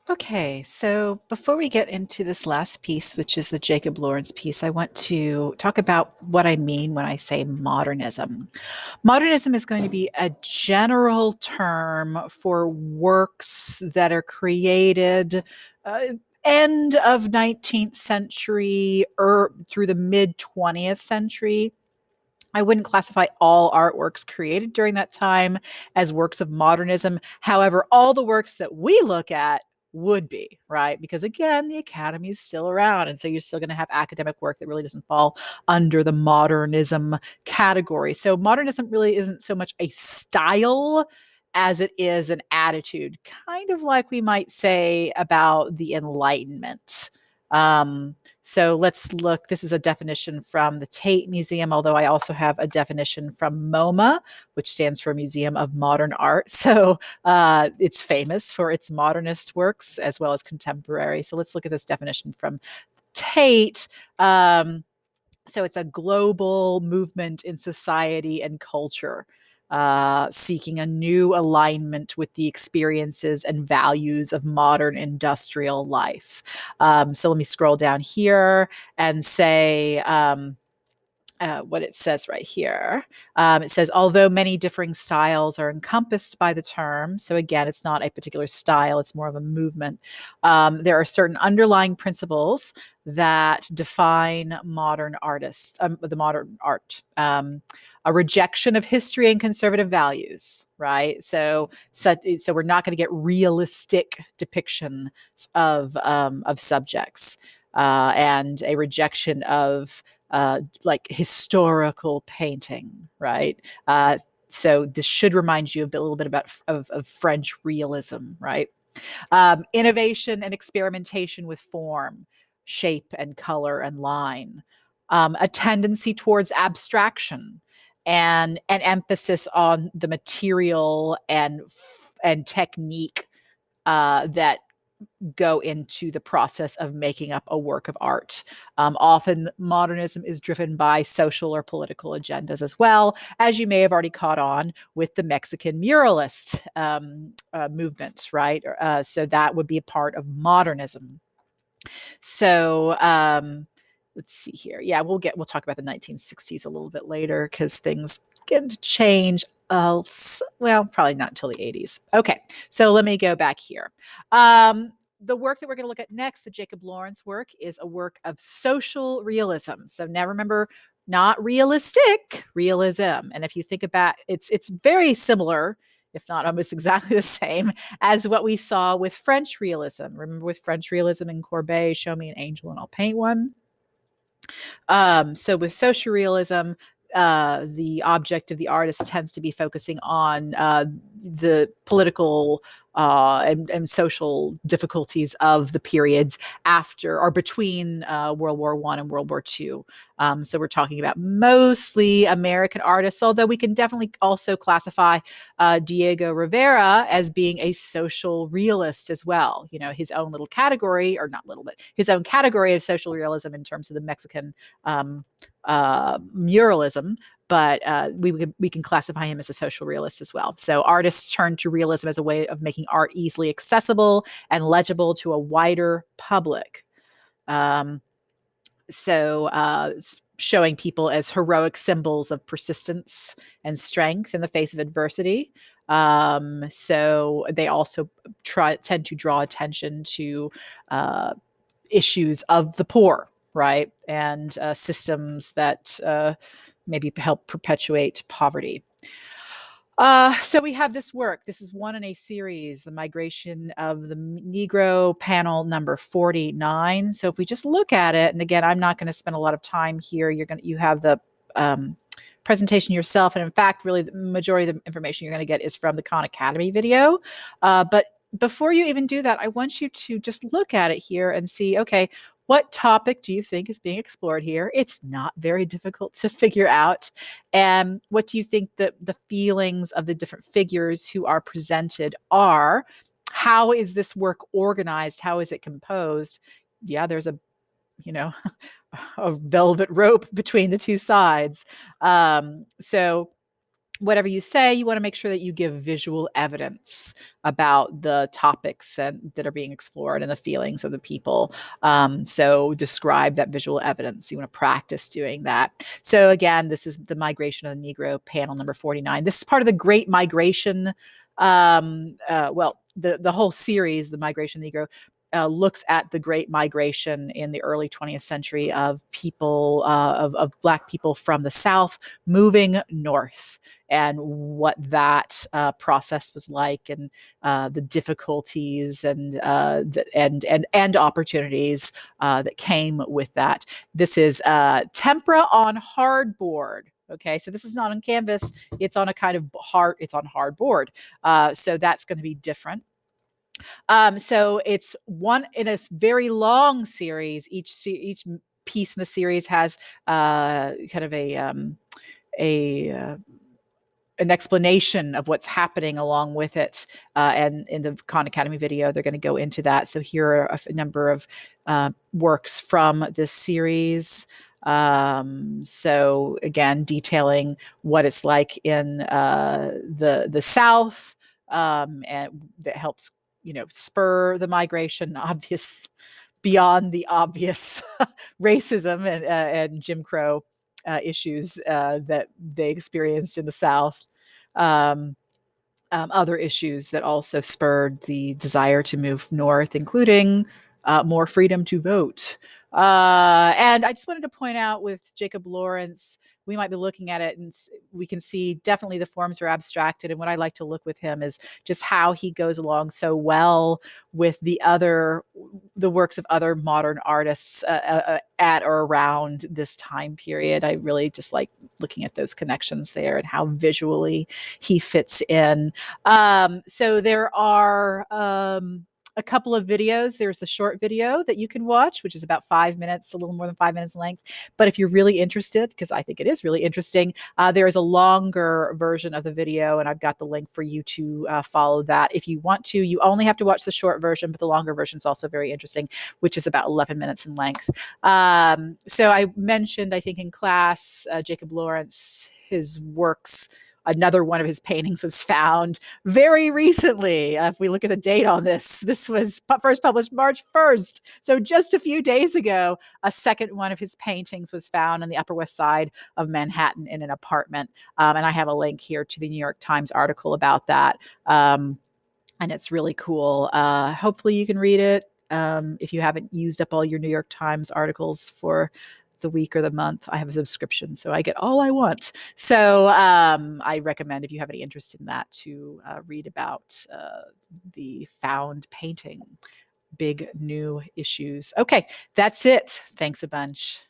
Okay, so before we get into this last piece, which is the Jacob Lawrence piece, I want to talk about what I mean when I say modernism. Modernism is going to be a general term for works that are created uh, end of 19th century or through the mid 20th century. I wouldn't classify all artworks created during that time as works of modernism. However, all the works that we look at would be, right? Because again, the academy is still around. And so you're still going to have academic work that really doesn't fall under the modernism category. So modernism really isn't so much a style as it is an attitude, kind of like we might say about the Enlightenment. So let's look. This is a definition from the Tate Museum, although I also have a definition from MoMA, which stands for Museum of Modern Art. So it's famous for its modernist works as well as contemporary. So let's look at this definition from Tate. So it's a global movement in society and culture, seeking a new alignment with the experiences and values of modern industrial life. So let me scroll down here and say, what it says right here. It says, although many differing styles are encompassed by the term, so again, it's not a particular style, it's more of a movement, there are certain underlying principles that define modern artists, the modern art. A rejection of history and conservative values, right? So we're not going to get realistic depictions of subjects, and a rejection of like historical painting, right? So this should remind you a little bit about of French realism, right? Innovation and experimentation with form, shape and color and line, a tendency towards abstraction, and an emphasis on the material and technique that go into the process of making up a work of art. Often, modernism is driven by social or political agendas as well, as you may have already caught on with the Mexican muralist movement, right? So that would be a part of modernism. So let's see here. Yeah, we'll talk about the 1960s a little bit later because things get to change. Well, probably not until the 80s. Okay, so let me go back here. The work that we're going to look at next, the Jacob Lawrence work, is a work of social realism. So now remember, not realistic realism. And if you think about it's very similar, if not almost exactly the same, as what we saw with French realism. Remember with French realism in Courbet, show me an angel and I'll paint one. So with social realism, the object of the artist tends to be focusing on the political and social difficulties of the periods after or between World War I and World War II. So we're talking about mostly American artists, although we can definitely also classify Diego Rivera as being a social realist as well. You know, his own little category, or not little, but his own category of social realism in terms of the Mexican muralism, but we can classify him as a social realist as well. So artists turn to realism as a way of making art easily accessible and legible to a wider public. Um, so showing people as heroic symbols of persistence and strength in the face of adversity. So they also tend to draw attention to issues of the poor, right? And systems that maybe help perpetuate poverty. So we have this work. This is one in a series, The Migration of the Negro, panel number 49. So if we just look at it, and again, I'm not going to spend a lot of time here. You have the presentation yourself. And in fact, really the majority of the information you're going to get is from the Khan Academy video. But before you even do that, I want you to just look at it here and see, okay, what topic do you think is being explored here? It's not very difficult to figure out. And what do you think the feelings of the different figures who are presented are? How is this work organized? How is it composed? Yeah, there's you know, a velvet rope between the two sides. So whatever you say, you want to make sure that you give visual evidence about the topics and that are being explored and the feelings of the people. So describe that visual evidence. You want to practice doing that. So again, this is the Migration of the Negro, panel number 49. This is part of the Great Migration. The whole series, the Migration of the Negro, looks at the Great Migration in the early 20th century of people, of Black people from the South moving north, and what that process was like, and the difficulties and opportunities that came with that. This is tempera on hardboard. Okay, so this is not on canvas; it's on a kind of it's on hardboard. So that's going to be different. So it's one in a very long series. Each piece in the series has kind of a an explanation of what's happening along with it. And in the Khan Academy video, they're going to go into that. So here are a number of works from this series. So again, detailing what it's like in the South, and that helps, spur the migration, obvious beyond the obvious racism and Jim Crow issues that they experienced in the South. Other issues that also spurred the desire to move north, including more freedom to vote. And I just wanted to point out with Jacob Lawrence, we might be looking at it and we can see definitely the forms are abstracted. And what I like to look with him is just how he goes along so well with the works of other modern artists at or around this time period. I really just like looking at those connections there and how visually he fits in. So there are a couple of videos. There's the short video that you can watch, which is about 5 minutes, a little more than 5 minutes in length. But if you're really interested, because I think it is really interesting, there is a longer version of the video, and I've got the link for you to follow that. If you want to, you only have to watch the short version, but the longer version is also very interesting, which is about 11 minutes in length. So I mentioned, I think in class, Jacob Lawrence, his works. Another one of his paintings was found very recently. If we look at the date on this was first published March 1st. So just a few days ago, a second one of his paintings was found on the Upper West Side of Manhattan in an apartment. And I have a link here to the New York Times article about that. And it's really cool. Hopefully you can read it. If you haven't used up all your New York Times articles for the week or the month, I have a subscription, so I get all I want. So I recommend, if you have any interest in that, to read about the found painting. Big new issues. Okay, that's it. Thanks a bunch.